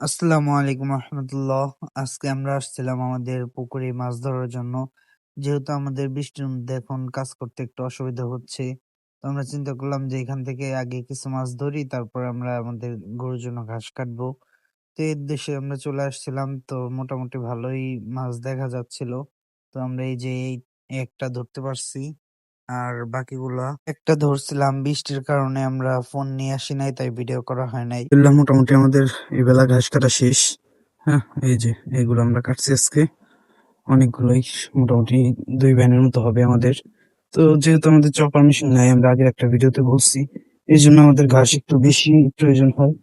আসসালামু আলাইকুম রহমতুল্লাহ। আজকে আমরা আসছিলাম আমাদের পুকুরে মাছ ধরার জন্য। যেহেতু আমাদের বৃষ্টির মধ্যে এখন কাজ করতে একটু অসুবিধা হচ্ছে, তো আমরা চিন্তা করলাম যে এখান থেকে আগে কিছু মাছ ধরি, তারপর আমরা আমাদের গরুর জন্য ঘাস কাটবো। তো এর দেশে আমরা চলে আসছিলাম, তো মোটামুটি ভালোই মাছ দেখা যাচ্ছিল। তো আমরা এই যে এই একটা ধরতে পারছি, আর বাকিগুলা একটা ধরছিলাম, বৃষ্টির কারণে আমরা ফোন নিয়ে আসি নাই, তাই ভিডিও করা হয় নাই। মোটামুটি আমাদের এই বেলা ঘাস কাটা শেষ। হ্যাঁ, এই যে এইগুলো আমরা কাটছি আজকে অনেকগুলোই, মোটামুটি 2 ভ্যানের মতো হবে আমাদের। তো যেহেতু আমাদের চপার মেশিন নাই, আমরা আগের একটা ভিডিওতে বলছি, এই জন্য আমাদের ঘাস একটু বেশি প্রয়োজন হয়।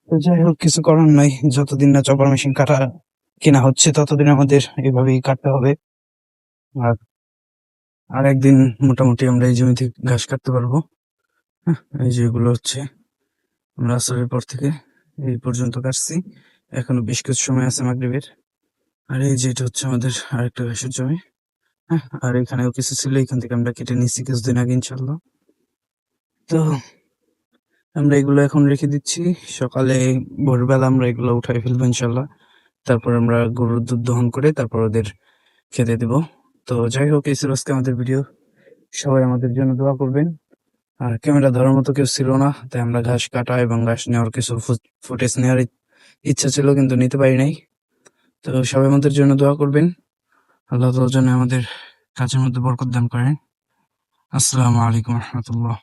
তো যাই হোক, কিছু করার নাই, যতদিন না চপার মেশিন কাটা কেনা হচ্ছে ততদিন আমাদের এভাবেই কাটতে হবে। আর আর একদিন মোটামুটি আমরা এই জমিতে ঘাস কাটতে পারবো। হ্যাঁ, এই যে এগুলো হচ্ছে আমরা আসরের পর থেকে এই পর্যন্ত কাটছি, এখনো বেশ কিছু সময় আছে মাগরিবের। আর এই যে এটা হচ্ছে আমাদের আরেকটা ঘাসের জমি। হ্যাঁ, আর এখানেও কিছু ছিল, এখান থেকে আমরা কেটে নিচ্ছি কিছুদিন আগে ইনশাল্লাহ। তো আমরা এগুলো এখন রেখে দিচ্ছি, সকালে ভোরবেলা আমরা এগুলো উঠাই ফেলবো ইনশাল্লাহ। তারপর আমরা গরুর দুধ দহন করে তারপর ওদের খেতে দেব। তো যাই হোক, এই ছিল আজকে আমাদের ভিডিও। সবাই আমাদের জন্য দোয়া করবেন। আর ক্যামেরা ধরার মতো কেউ ছিল না, তাই আমরা ঘাস কাটা এবং ঘাস নেওয়ার কিছু ফুটেজ নেওয়ার ইচ্ছা ছিল, কিন্তু নিতে পারি নাই। তো সবাই আমাদের জন্য দোয়া করবেন, আল্লাহ তাআলা যেন আমাদের কাজের মধ্যে বরকত দান করেন। আসসালামু আলাইকুম রহমতুল্লাহ।